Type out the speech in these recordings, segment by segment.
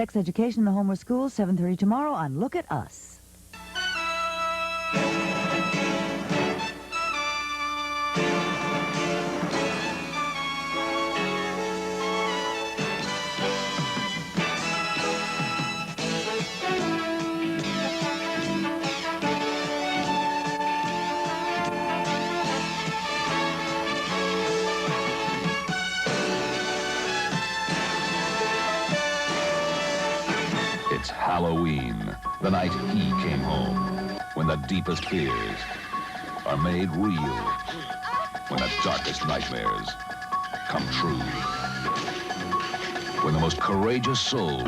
Sex Education in the Home or School, 7:30 tomorrow on Look at Us. It's Halloween, the night he came home, when the deepest fears are made real, when the darkest nightmares come true, when the most courageous soul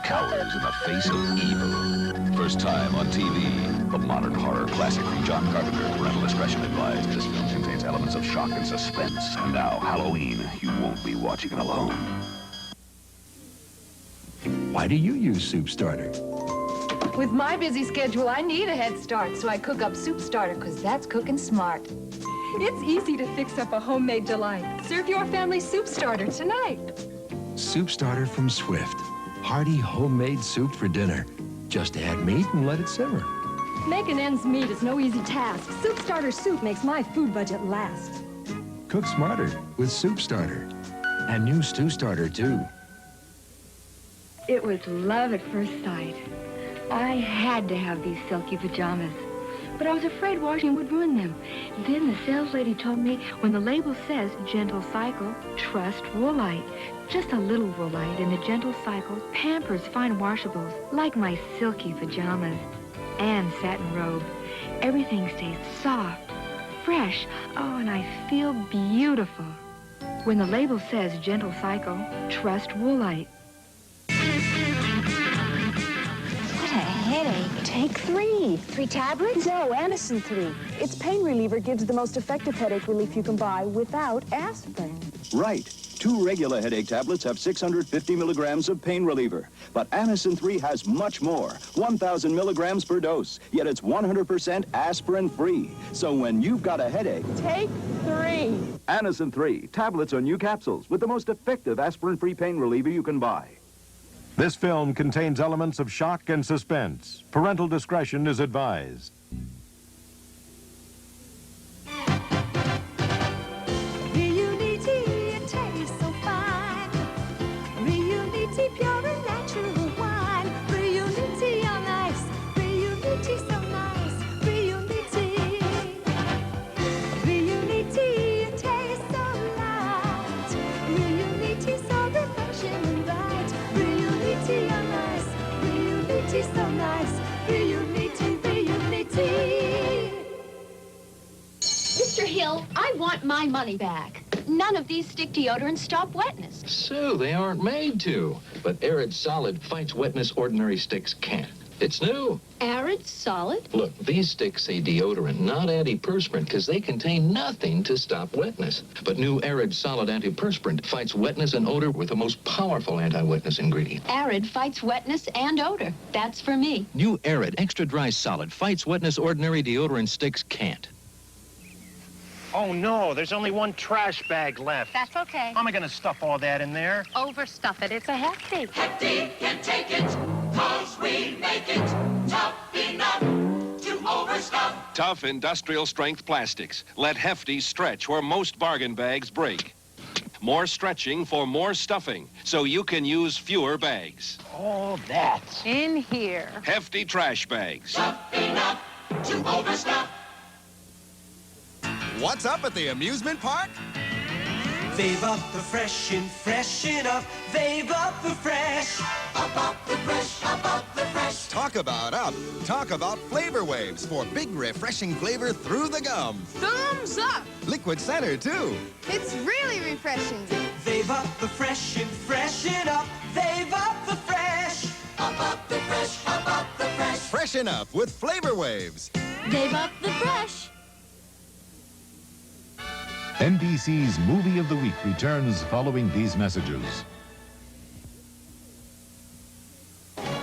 cowers in the face of evil. First time on TV, the modern horror classic from John Carpenter. Parental discretion advised. This film contains elements of shock and suspense. And now, Halloween, you won't be watching it alone. Why do you use Soup Starter? With my busy schedule, I need a head start, so I cook up Soup Starter, because that's cooking smart. It's easy to fix up a homemade delight. Serve your family Soup Starter tonight. Soup Starter from Swift. Hearty homemade soup for dinner. Just add meat and let it simmer. Making ends meet is no easy task. Soup Starter soup makes my food budget last. Cook smarter with Soup Starter. And new Stew Starter, too. It was love at first sight. I had to have these silky pajamas, but I was afraid washing would ruin them. Then the sales lady told me when the label says gentle cycle, trust Woolite. Just a little Woolite in the gentle cycle pampers fine washables like my silky pajamas and satin robe. Everything stays soft, fresh. Oh, and I feel beautiful. When the label says gentle cycle, trust Woolite. Headache. Take 3. 3 tablets? No, Anacin 3. Its pain reliever gives the most effective headache relief you can buy without aspirin. Right. 2 regular headache tablets have 650 milligrams of pain reliever. But Anacin 3 has much more, 1,000 milligrams per dose. Yet it's 100% aspirin-free. So when you've got a headache, Take 3. Anacin 3. Tablets are new capsules with the most effective aspirin-free pain reliever you can buy. This film contains elements of shock and suspense. Parental discretion is advised. Reunity, it tastes so fine. Reunity, pure and natural wine. Reunity on ice. Reunity, so nice. Reunity. Reunity, it tastes so light. Reunity, so refreshing and bright. Reunity on ice. Reunity, so nice. Reunity, Reunity. Mr. Hill, I want my money back. None of these stick deodorants stop wetness. Sue, they aren't made to. But Arid Solid Fights Wetness ordinary sticks can't. It's new. Arid Solid? Look, these sticks say deodorant, not antiperspirant, because they contain nothing to stop wetness. But new Arid Solid Antiperspirant fights wetness and odor with the most powerful anti-wetness ingredient. Arid fights wetness and odor. That's for me. New Arid Extra Dry Solid Fights Wetness ordinary deodorant sticks can't. Oh, no, there's only 1 trash bag left. That's okay. How am I going to stuff all that in there? Overstuff it. It's a hefty. Hefty can take it, 'cause we make it tough enough to overstuff. Tough industrial strength plastics. Let Hefty stretch where most bargain bags break. More stretching for more stuffing, so you can use fewer bags. Oh, that's in here. Hefty trash bags. Tough enough to overstuff. What's up at the amusement park? They've up the fresh and freshen up. They've up the fresh. Up the fresh, up the fresh. Talk about up. Talk about flavor waves for big refreshing flavor through the gum. Thumbs up. Liquid center, too. It's really refreshing. They've up the fresh and freshen up. They've up the fresh. Up the fresh, up the fresh. Freshen up with flavor waves. They've up the fresh. NBC's Movie of the Week returns following these messages.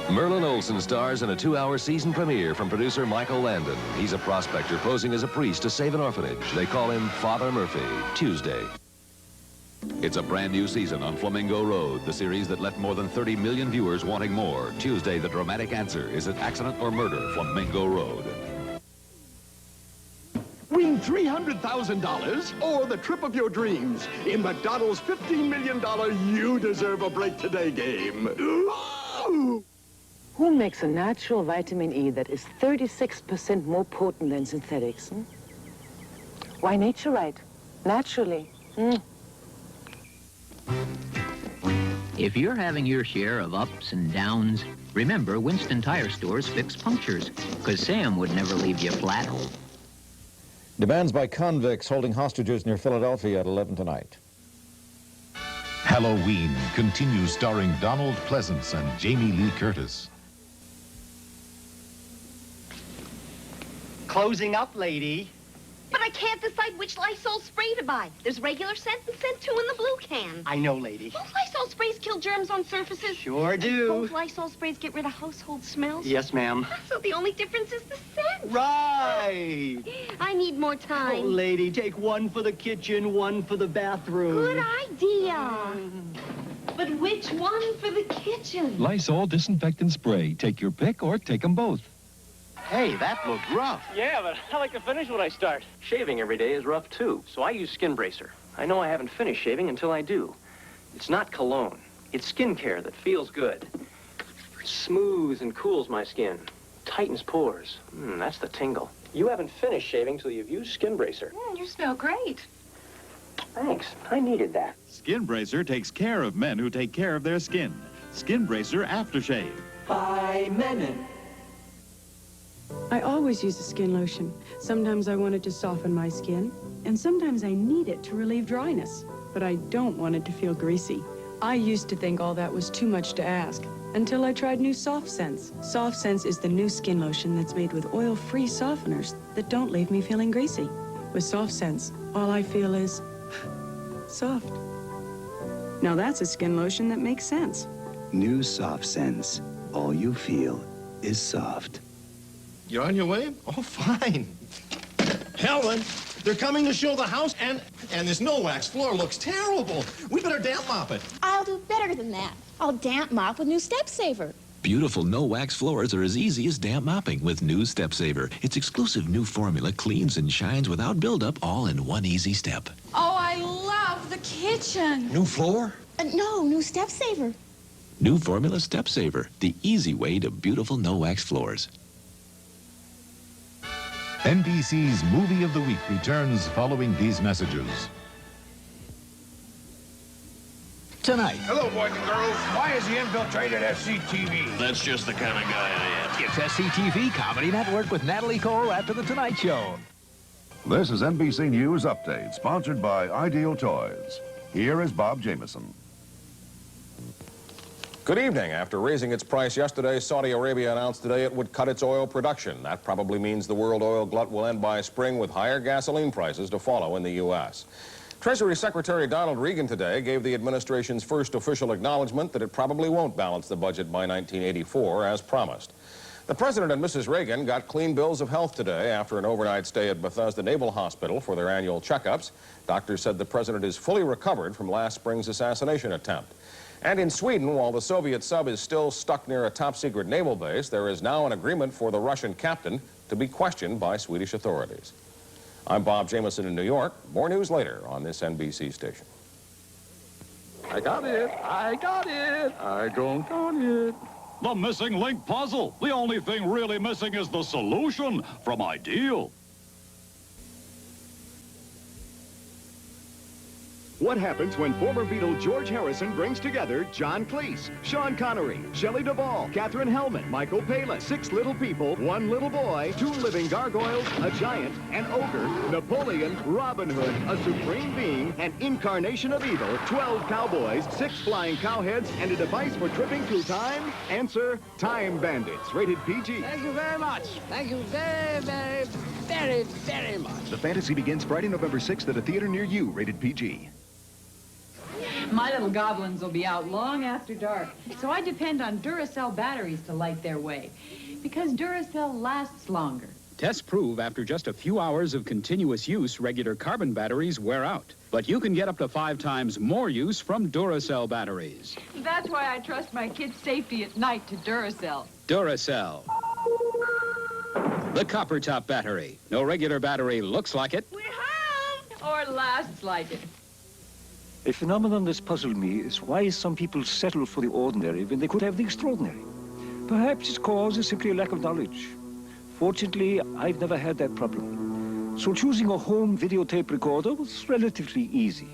Merlin Olsen stars in a 2-hour season premiere from producer Michael Landon. He's a prospector posing as a priest to save an orphanage. They call him Father Murphy. Tuesday. It's a brand new season on Flamingo Road, the series that left more than 30 million viewers wanting more. Tuesday, the dramatic answer. Is it accident or murder? Flamingo Road. Win $300,000 or the trip of your dreams in McDonald's $15 million You Deserve a Break Today game. Ooh. Who makes a natural vitamin E that is 36% more potent than synthetics? Why, Nature Right. Naturally. If you're having your share of ups and downs, remember Winston Tire Stores fix punctures, because Sam would never leave you flat. Demands by convicts holding hostages near Philadelphia at 11 tonight. Halloween continues starring Donald Pleasance and Jamie Lee Curtis. Closing up, lady. But I can't decide which Lysol spray to buy. There's regular scent and scent 2 in the blue can. I know, lady. Both Lysol sprays kill germs on surfaces. Sure do. Both Lysol sprays get rid of household smells. Yes, ma'am. So the only difference is the scent. Right. I need more time. Oh, lady, take one for the kitchen, one for the bathroom. Good idea. But which one for the kitchen? Lysol disinfectant spray. Take your pick or take them both. Hey, that looked rough. Yeah, but I like to finish what I start. Shaving every day is rough, too, so I use Skin Bracer. I know I haven't finished shaving until I do. It's not cologne. It's skincare that feels good. It smooths and cools my skin. Tightens pores. That's the tingle. You haven't finished shaving till you've used Skin Bracer. You smell great. Thanks. I needed that. Skin Bracer takes care of men who take care of their skin. Skin Bracer Aftershave. By Menon. I always use a skin lotion. Sometimes I want it to soften my skin, and sometimes I need it to relieve dryness. But I don't want it to feel greasy. I used to think all that was too much to ask, until I tried new Soft Sense. Soft Sense is the new skin lotion that's made with oil-free softeners that don't leave me feeling greasy. With Soft Sense, all I feel is soft. Now that's a skin lotion that makes sense. New Soft Sense. All you feel is soft. You're on your way? Oh, fine. Helen, they're coming to show the house, and this no-wax floor looks terrible. We better damp mop it. I'll do better than that. I'll damp mop with new Step Saver. Beautiful no-wax floors are as easy as damp mopping with new Step Saver. Its exclusive new formula cleans and shines without buildup, all in one easy step. Oh, I love the kitchen. New floor? No, new Step Saver. New formula Step Saver, the easy way to beautiful no-wax floors. NBC's Movie of the Week returns following these messages. Tonight. Hello, boys and girls. Why is he infiltrated SCTV? That's just the kind of guy I am. It's SCTV Comedy Network with Natalie Cole after The Tonight Show. This is NBC News Update, sponsored by Ideal Toys. Here is Bob Jameson. Good evening. After raising its price yesterday, Saudi Arabia announced today it would cut its oil production. That probably means the world oil glut will end by spring with higher gasoline prices to follow in the U.S. Treasury Secretary Donald Regan today gave the administration's first official acknowledgement that it probably won't balance the budget by 1984 as promised. The President and Mrs. Reagan got clean bills of health today after an overnight stay at Bethesda Naval Hospital for their annual checkups. Doctors said the President is fully recovered from last spring's assassination attempt. And in Sweden, while the Soviet sub is still stuck near a top-secret naval base, there is now an agreement for the Russian captain to be questioned by Swedish authorities. I'm Bob Jameson in New York. More news later on this NBC station. I got it. I got it. I don't got it. The missing link puzzle. The only thing really missing is the solution from Ideal. What happens when former Beatle George Harrison brings together John Cleese, Sean Connery, Shelley Duvall, Katherine Hellman, Michael Palin, 6 little people, 1 little boy, 2 living gargoyles, a giant, an ogre, Napoleon, Robin Hood, a supreme being, an incarnation of evil, 12 cowboys, 6 flying cowheads, and a device for tripping through time? Answer, Time Bandits, rated PG. Thank you very much. Thank you very, very, very, very much. The fantasy begins Friday, November 6th at a theater near you, rated PG. My little goblins will be out long after dark, so I depend on Duracell batteries to light their way, because Duracell lasts longer. Tests prove after just a few hours of continuous use, regular carbon batteries wear out. But you can get up to 5 times more use from Duracell batteries. That's why I trust my kids' safety at night to Duracell. Duracell. The copper top battery. No regular battery looks like it. We're home! Or lasts like it. A phenomenon that's puzzled me is why some people settle for the ordinary when they could have the extraordinary. Perhaps its cause is simply a lack of knowledge. Fortunately, I've never had that problem. So choosing a home videotape recorder was relatively easy.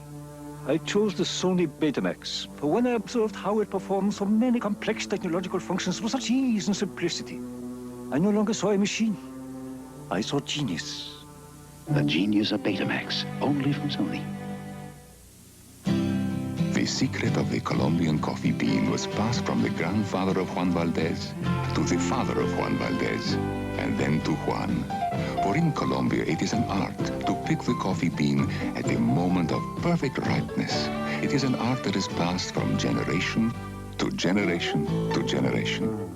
I chose the Sony Betamax, for when I observed how it performed so many complex technological functions with such ease and simplicity, I no longer saw a machine. I saw genius. The genius of Betamax, only from Sony. The secret of the Colombian coffee bean was passed from the grandfather of Juan Valdez to the father of Juan Valdez, and then to Juan. For in Colombia, it is an art to pick the coffee bean at a moment of perfect ripeness. It is an art that is passed from generation to generation to generation.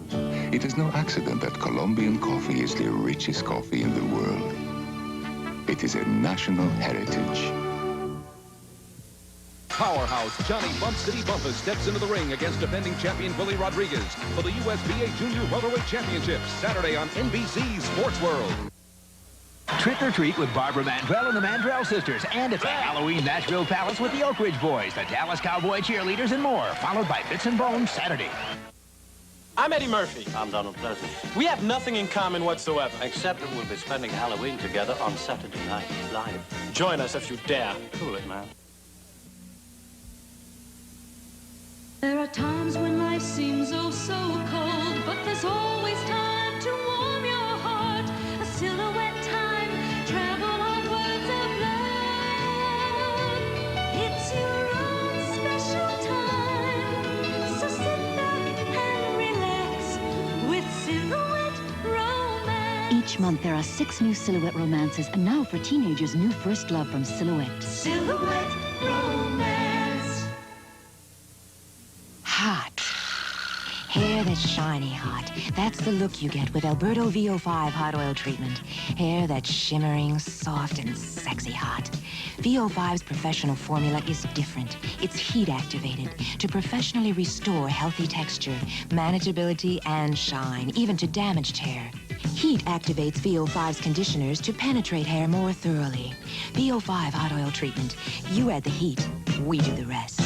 It is no accident that Colombian coffee is the richest coffee in the world. It is a national heritage. Powerhouse Johnny Bump City Bumpus steps into the ring against defending champion Willie Rodriguez for the USBA Junior Welterweight Championship, Saturday on NBC Sports World. Trick or Treat with Barbara Mandrell and the Mandrell Sisters. And it's a Halloween Nashville Palace with the Oak Ridge Boys, the Dallas Cowboy Cheerleaders, and more. Followed by Bits and Bones Saturday. I'm Eddie Murphy. I'm Donald Pleasant. We have nothing in common whatsoever. Except that we'll be spending Halloween together on Saturday night live. Join us if you dare. Cool it, man. There are times when life seems oh so cold, but there's always time to warm your heart. A silhouette time, travel on words of love. It's your own special time, so sit back and relax with Silhouette Romance. Each month there are 6 new Silhouette romances, and now for teenagers, new first love from Silhouette. Silhouette Romance. Hot. Hair that's shiny hot. That's the look you get with Alberto VO5 hot oil treatment. Hair that's shimmering, soft, and sexy hot. VO5's professional formula is different. It's heat activated to professionally restore healthy texture, manageability, and shine, even to damaged hair. Heat activates VO5's conditioners to penetrate hair more thoroughly. VO5 hot oil treatment. You add the heat, we do the rest.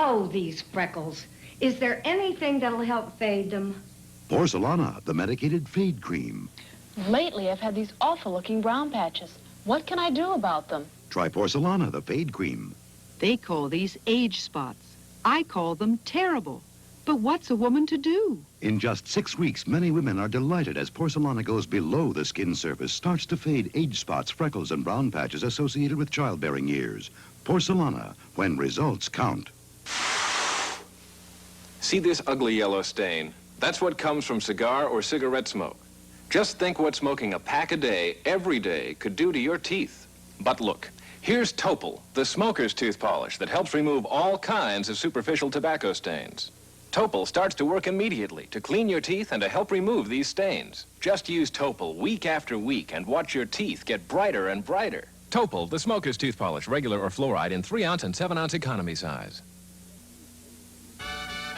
Oh, these freckles. Is there anything that'll help fade them? Porcelana, the medicated fade cream. Lately, I've had these awful-looking brown patches. What can I do about them? Try Porcelana, the fade cream. They call these age spots. I call them terrible. But what's a woman to do? In just 6 weeks, many women are delighted as Porcelana goes below the skin surface, starts to fade age spots, freckles, and brown patches associated with childbearing years. Porcelana, when results count. See this ugly yellow stain? That's what comes from cigar or cigarette smoke. Just think what smoking a pack a day, every day, could do to your teeth. But look, here's Topol, the smoker's tooth polish that helps remove all kinds of superficial tobacco stains. Topol starts to work immediately to clean your teeth and to help remove these stains. Just use Topol week after week and watch your teeth get brighter and brighter. Topol, the smoker's tooth polish, regular or fluoride in 3-ounce and 7-ounce economy size.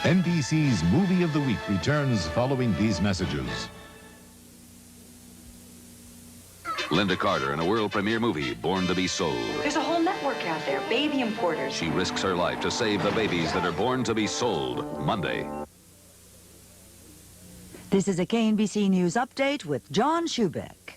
NBC's Movie of the Week returns following these messages. Linda Carter in a world premiere movie, Born to be Sold. There's a whole network out there, baby importers. She risks her life to save the babies that are born to be sold. Monday. This is a KNBC News Update with John Schubeck.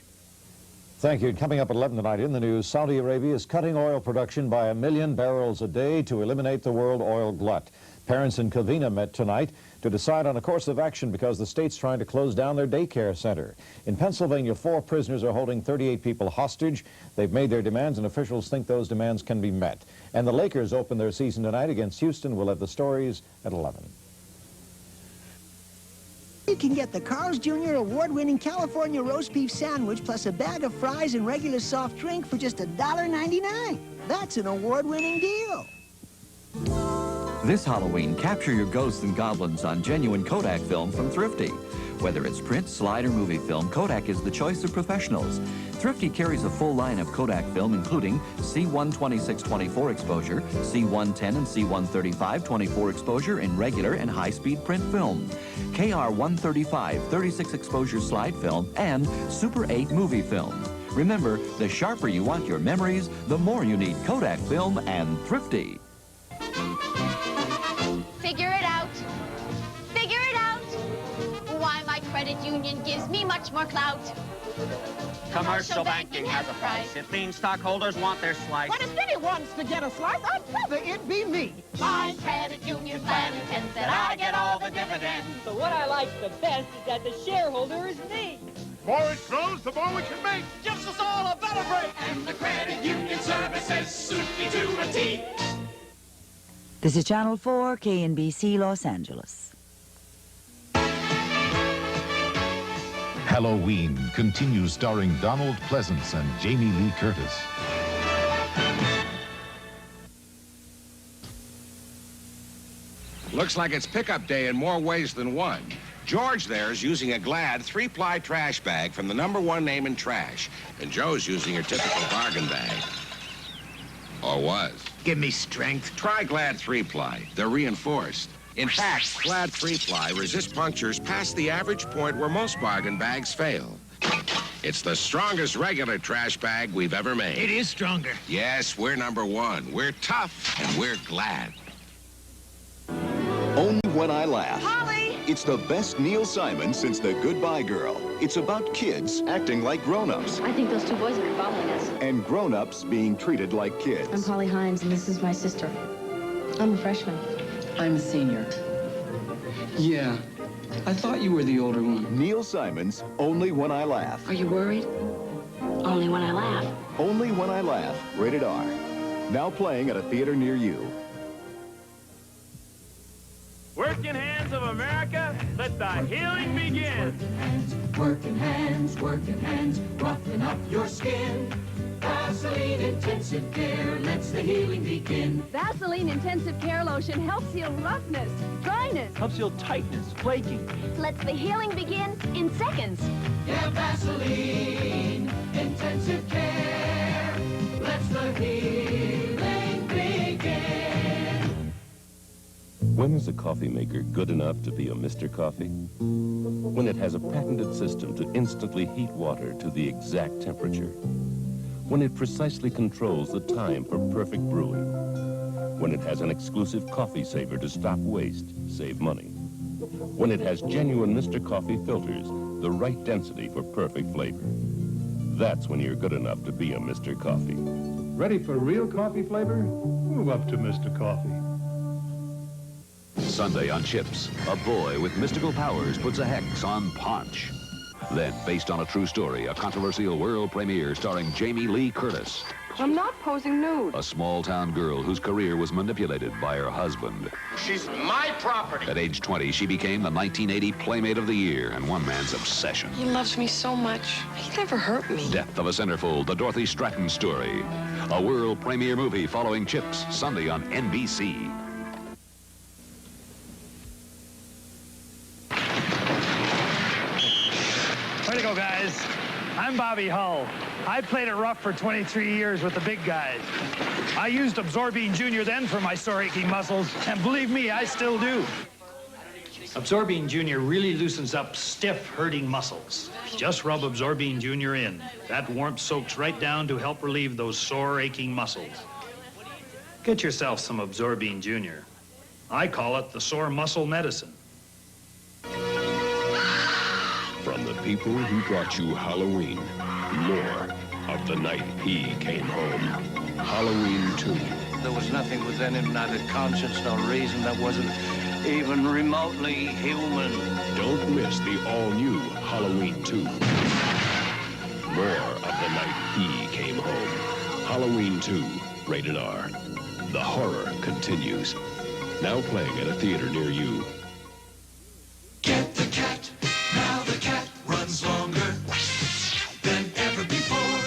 Thank you. Coming up at 11 tonight in the news, Saudi Arabia is cutting oil production by 1 million barrels a day to eliminate the world oil glut. Parents in Covina met tonight to decide on a course of action because the state's trying to close down their daycare center. In Pennsylvania, 4 prisoners are holding 38 people hostage. They've made their demands, and officials think those demands can be met. And the Lakers open their season tonight against Houston. We'll have the stories at 11. You can get the Carl's Jr. award-winning California roast beef sandwich plus a bag of fries and regular soft drink for just $1.99. That's an award-winning deal. This Halloween, capture your ghosts and goblins on genuine Kodak film from Thrifty. Whether it's print, slide, or movie film, Kodak is the choice of professionals. Thrifty carries a full line of Kodak film, including C126-24 exposure, C110 and C135 24 exposure in regular and high-speed print film, KR135 36 exposure slide film, and Super 8 movie film. Remember, the sharper you want your memories, the more you need Kodak film and Thrifty. Figure it out. Figure it out. Why my credit union gives me much more clout. Commercial banking has a price. It means stockholders want their slice. But if anyone wants to get a slice, I'd rather it be me. My credit union plan intends that I get all the dividends. But what I like the best is that the shareholder is me. The more it grows, the more we can make. Gives us all a better break. And the credit union services suit me to a T. This is Channel 4, KNBC, Los Angeles. Halloween continues, starring Donald Pleasance and Jamie Lee Curtis. Looks like it's pickup day in more ways than one. George there is using a Glad 3-ply trash bag from the #1 name in trash. And Joe's using her typical bargain bag. Or was. Give me strength. Try Glad 3-ply. They're reinforced. In fact, Glad 3-ply resists punctures past the average point where most bargain bags fail. It's the strongest regular trash bag we've ever made. It is stronger. Yes, we're #1. We're tough, and we're Glad. Only When I Laugh. Holly! It's the best Neil Simon since The Goodbye Girl. It's about kids acting like grown-ups I think those two boys are following us. and grown-ups being treated like kids. I'm Holly Hines, and this is my sister. I'm a freshman. I'm a senior. Yeah, I thought you were the older one. Neil Simon's Only When I Laugh. Are you worried? Only when I laugh. Only When I Laugh, rated R. Now playing at a theater near you. Working hands of America, let the healing begin. Working hands, roughen up your skin. Vaseline Intensive Care lets the healing begin. Vaseline Intensive Care Lotion helps heal roughness, dryness. Helps heal tightness, flaking. Lets the healing begin in seconds. Yeah, Vaseline Intensive Care lets the healing begin. When is a coffee maker good enough to be a Mr. Coffee? When it has a patented system to instantly heat water to the exact temperature. When it precisely controls the time for perfect brewing. When it has an exclusive coffee saver to stop waste, save money. When it has genuine Mr. Coffee filters, the right density for perfect flavor. That's when you're good enough to be a Mr. Coffee. Ready for real coffee flavor? Move up to Mr. Coffee. Sunday on Chips, a boy with mystical powers puts a hex on Punch. Then, based on a true story, a controversial world premiere starring Jamie Lee Curtis. I'm not posing nude. A small-town girl whose career was manipulated by her husband. She's my property. At age 20, she became the 1980 Playmate of the Year and one man's obsession. He loves me so much. He never hurt me. Death of a Centerfold, the Dorothy Stratton story. A world premiere movie following Chips, Sunday on NBC. Way to go, guys. I'm Bobby Hull. I played it rough for 23 years with the big guys. I used Absorbine Jr. then for my sore aching muscles, and believe me, I still do. Absorbine Jr. really loosens up stiff, hurting muscles. Just rub Absorbine Jr. in. That warmth soaks right down to help relieve those sore, aching muscles. Get yourself some Absorbine Jr. I call it the sore muscle medicine. From the people who brought you Halloween, more of the night he came home. Halloween 2. There was nothing within him, not a conscience, no reason that wasn't even remotely human. Don't miss the all-new Halloween 2. More of the night he came home. Halloween 2, rated R. The horror continues. Now playing at a theater near you. Get the cat. Now the cat runs longer than ever before.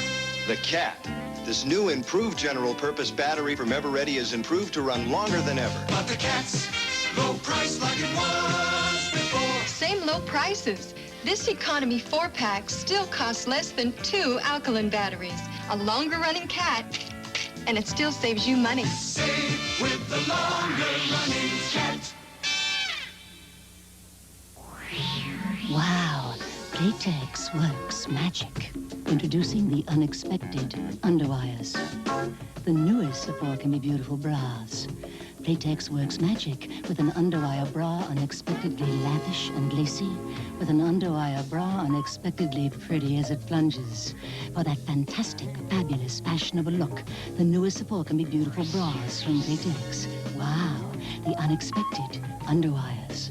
The Cat. This new improved general purpose battery from Everready is improved to run longer than ever. But the cat's low price like it was before. Same low prices. This economy 4-pack still costs less than 2 alkaline batteries. A longer-running cat, and it still saves you money. Save with the longer-running cat. Wow, Playtex works magic. Introducing the unexpected underwires. The newest of all can be beautiful bras. Playtex works magic with an underwire bra unexpectedly lavish and lacy, with an underwire bra unexpectedly pretty as it plunges. For that fantastic, fabulous, fashionable look, the newest of all can be beautiful bras from Playtex. Wow, the unexpected underwires.